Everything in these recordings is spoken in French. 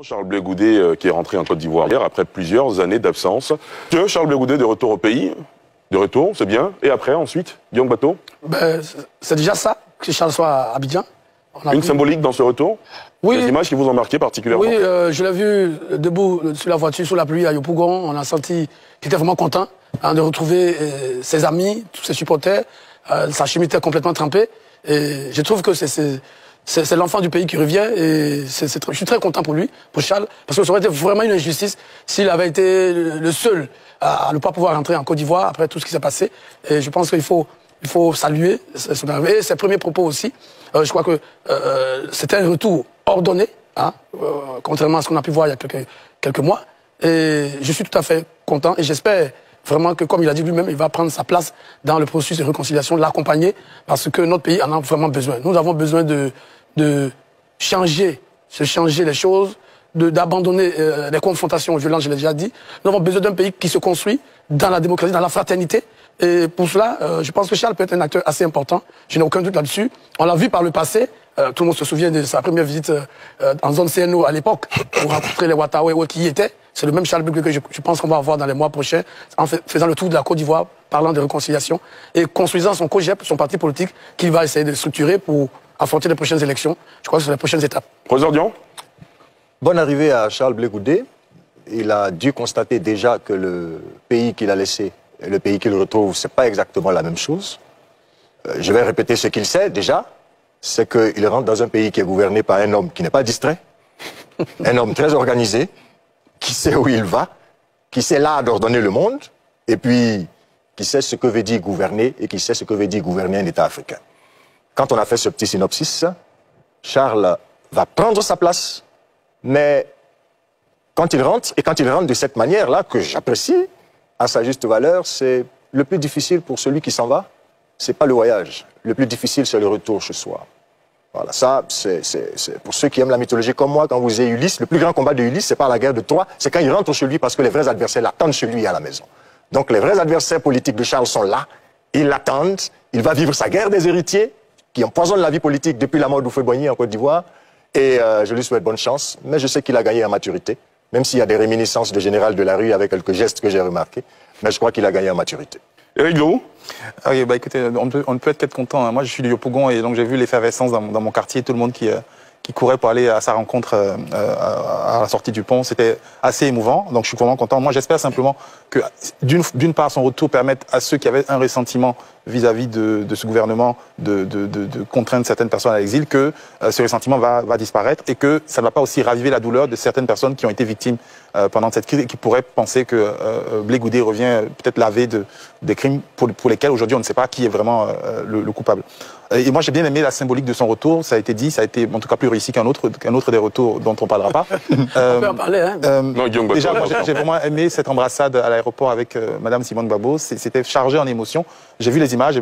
Charles Blé Goudé qui est rentré en Côte d'Ivoire hier après plusieurs années d'absence. Charles Blé Goudé de retour au pays, de retour, c'est bien. Et après, ensuite, Guillaume Bateau? C'est déjà ça, que Charles soit à Abidjan. Une symbolique dans ce retour? Oui. Des images qui vous ont marqué particulièrement? Oui, je l'ai vu debout sur la voiture, sous la pluie à Yopougon. On a senti qu'il était vraiment content de retrouver ses amis, tous ses supporters. Sa chemise était complètement trempée. Et je trouve que c'est l'enfant du pays qui revient et je suis très content pour lui, pour Charles, parce que ça aurait été vraiment une injustice s'il avait été le seul à ne pas pouvoir rentrer en Côte d'Ivoire après tout ce qui s'est passé. Et je pense qu'il faut saluer son arrivée et ses premiers propos aussi. Je crois que c'était un retour ordonné, contrairement à ce qu'on a pu voir il y a quelques mois. Et je suis tout à fait content et j'espère vraiment que, comme il a dit lui-même, il va prendre sa place dans le processus de réconciliation, de l'accompagner, parce que notre pays en a vraiment besoin. Nous avons besoin de changer les choses, d'abandonner les confrontations violentes, je l'ai déjà dit. Nous avons besoin d'un pays qui se construit dans la démocratie, dans la fraternité. Et pour cela, je pense que Charles peut être un acteur assez important. Je n'ai aucun doute là-dessus. On l'a vu par le passé. Tout le monde se souvient de sa première visite en zone CNO à l'époque, pour rencontrer les Watawe qui y étaient. C'est le même Charles Blé que je pense qu'on va avoir dans les mois prochains, en faisant le tour de la Côte d'Ivoire, parlant de réconciliation, et construisant son COGEP, son parti politique, qu'il va essayer de structurer pour affronter les prochaines élections. Je crois que c'est les prochaines étapes. Professeur Dion? Bonne arrivée à Charles Blé Goudé. Il a dû constater déjà que le pays qu'il a laissé et le pays qu'il retrouve, c'est pas exactement la même chose. Je vais répéter ce qu'il sait déjà, c'est qu'il rentre dans un pays qui est gouverné par un homme qui n'est pas distrait, un homme très organisé, qui sait où il va, qui sait l'art d'ordonner le monde, et puis qui sait ce que veut dire gouverner et qui sait ce que veut dire gouverner un État africain. Quand on a fait ce petit synopsis, Charles va prendre sa place, mais quand il rentre, et quand il rentre de cette manière-là, que j'apprécie, à sa juste valeur, c'est le plus difficile pour celui qui s'en va, c'est pas le voyage. Le plus difficile, c'est le retour chez soi. Voilà, ça, c'est pour ceux qui aiment la mythologie comme moi, quand vous avez Ulysse, le plus grand combat de Ulysse, c'est pas la guerre de Troie, c'est quand il rentre chez lui parce que les vrais adversaires l'attendent chez lui à la maison. Donc les vrais adversaires politiques de Charles sont là, ils l'attendent, il va vivre sa guerre des héritiers, qui empoisonne la vie politique depuis la mort d'Houphouët-Boigny en Côte d'Ivoire, et je lui souhaite bonne chance, mais je sais qu'il a gagné en maturité, même s'il y a des réminiscences de général de la rue avec quelques gestes que j'ai remarqués, mais je crois qu'il a gagné en maturité. Éric Lou? Oui, bah écoutez, on ne peut être qu'être content. Moi, je suis de Yopougon et donc j'ai vu l'effervescence dans mon quartier, tout le monde qui courait pour aller à sa rencontre à la sortie du pont. C'était assez émouvant, donc je suis vraiment content. Moi, j'espère simplement que, d'une part, son retour permette à ceux qui avaient un ressentiment vis-à-vis de ce gouvernement de contraindre certaines personnes à l'exil, que ce ressentiment va disparaître et que ça ne va pas aussi raviver la douleur de certaines personnes qui ont été victimes pendant cette crise et qui pourraient penser que Blé Goudé revient peut-être lavé des crimes pour lesquels aujourd'hui on ne sait pas qui est vraiment le coupable. Et moi j'ai bien aimé la symbolique de son retour, ça a été dit, ça a été en tout cas plus réussi qu'un autre des retours dont on ne parlera pas. On peut en parler, hein. Déjà, moi j'ai vraiment aimé cette embrassade à l'aéroport avec Madame Simone Gbagbo, c'était chargé en émotion. J'ai vu les images,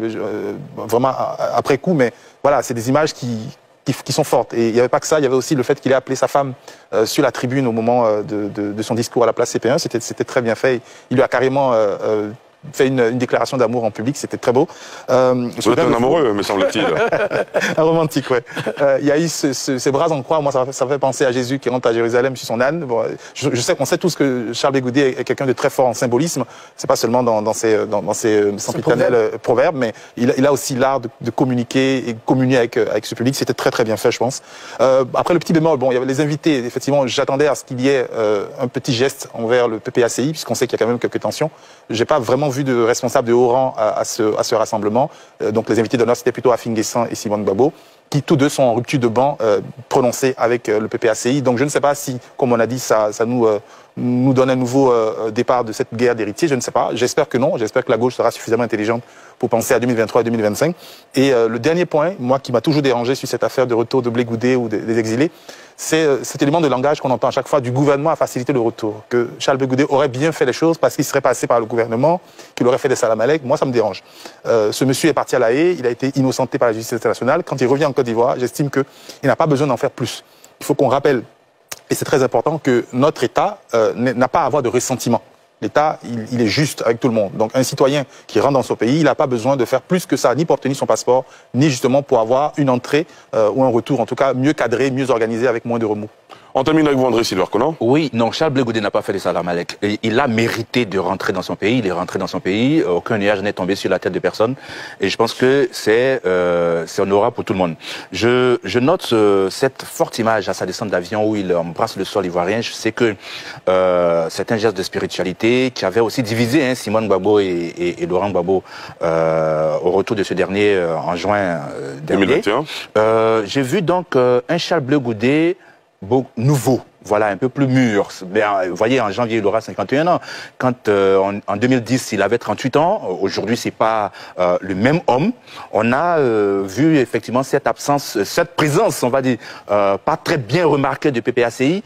vraiment après coup, mais voilà, c'est des images qui sont fortes. Et il n'y avait pas que ça, il y avait aussi le fait qu'il ait appelé sa femme sur la tribune au moment de son discours à la place CP1. C'était très bien fait. Il lui a carrément fait une déclaration d'amour en public, c'était très beau. Vous êtes un amoureux, me semble-t-il. Un romantique, ouais. Il y a eu ces bras en croix, moi ça fait penser à Jésus qui rentre à Jérusalem sur son âne. Bon, je sais qu'on sait tous que Charles Blé Goudé est quelqu'un de très fort en symbolisme, c'est pas seulement dans ses sempiternels proverbes, mais il a aussi l'art de communiquer et communier avec ce public, c'était très très bien fait, je pense. Après le petit bémol, bon, il y avait les invités, effectivement, j'attendais à ce qu'il y ait un petit geste envers le PPACI, puisqu'on sait qu'il y a quand même quelques tensions. J'ai pas vraiment vu de responsables de haut rang à ce rassemblement. Donc les invités d'honneur, c'était plutôt Afin Guessan et Simone Gbagbo, qui tous deux sont en rupture de banc prononcée avec le PPACI. Donc je ne sais pas si, comme on a dit, ça nous donne un nouveau départ de cette guerre d'héritiers. Je ne sais pas. J'espère que non. J'espère que la gauche sera suffisamment intelligente pour penser à 2023 et 2025. Et le dernier point, moi qui m'a toujours dérangé sur cette affaire de retour de Blé Goudé ou des exilés, c'est cet élément de langage qu'on entend à chaque fois du gouvernement à faciliter le retour. Que Charles Blé Goudé aurait bien fait les choses parce qu'il serait passé par le gouvernement, qu'il aurait fait des salam-alek. Moi, ça me dérange. Ce monsieur est parti à La Haye, il a été innocenté par la justice internationale. Quand il revient en Côte d'Ivoire, j'estime qu'il n'a pas besoin d'en faire plus. Il faut qu'on rappelle, et c'est très important, que notre État n'a pas à avoir de ressentiment. L'État, il est juste avec tout le monde. Donc un citoyen qui rentre dans son pays, il n'a pas besoin de faire plus que ça, ni pour obtenir son passeport, ni justement pour avoir une entrée ou un retour, en tout cas mieux cadré, mieux organisé, avec moins de remous. On termine avec vous, André Silva Conan. Oui, non, Charles Blé Goudé n'a pas fait de Salam Alek. Il a mérité de rentrer dans son pays. Il est rentré dans son pays. Aucun nuage n'est tombé sur la tête de personne. Et je pense que c'est honorable pour tout le monde. Je note cette forte image à sa descente d'avion où il embrasse le sol ivoirien. Je sais que c'est un geste de spiritualité qui avait aussi divisé Simone Gbagbo et Laurent Gbagbo au retour de ce dernier en juin dernier. 2021. J'ai vu donc un Charles Blé Goudé nouveau, voilà, un peu plus mûr. Vous voyez, en janvier, il aura 51 ans. Quand en 2010, il avait 38 ans, aujourd'hui, c'est pas le même homme. On a vu effectivement cette absence, cette présence, on va dire, pas très bien remarquée de PPACI.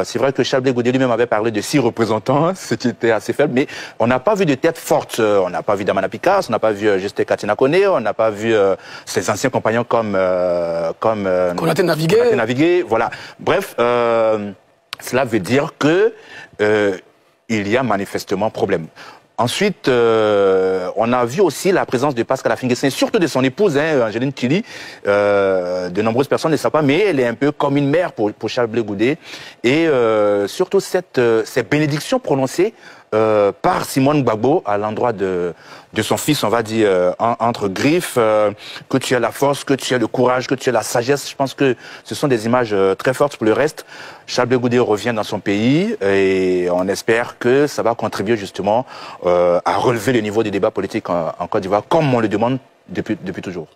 C'est vrai que Charles Blé Goudé lui-même avait parlé de 6 représentants, ce qui était assez faible, mais on n'a pas vu de tête forte. On n'a pas vu Damana Picasso, on n'a pas vu Juste Katina Koné, on n'a pas vu ses anciens compagnons comme Konaté Navigué, voilà. Bref, cela veut dire que il y a manifestement problème. Ensuite, on a vu aussi la présence de Pascal Affinguessin, surtout de son épouse, Angeline Tilly. De nombreuses personnes ne savent pas, mais elle est un peu comme une mère pour Charles Blé Goudé. Et surtout ces bénédictions prononcées par Simone Gbagbo à l'endroit de son fils, on va dire, entre griffes, que tu as la force, que tu as le courage, que tu as la sagesse. Je pense que ce sont des images très fortes pour le reste. Charles Blé Goudé revient dans son pays et on espère que ça va contribuer justement à relever le niveau des débats politiques en Côte d'Ivoire, comme on le demande depuis toujours.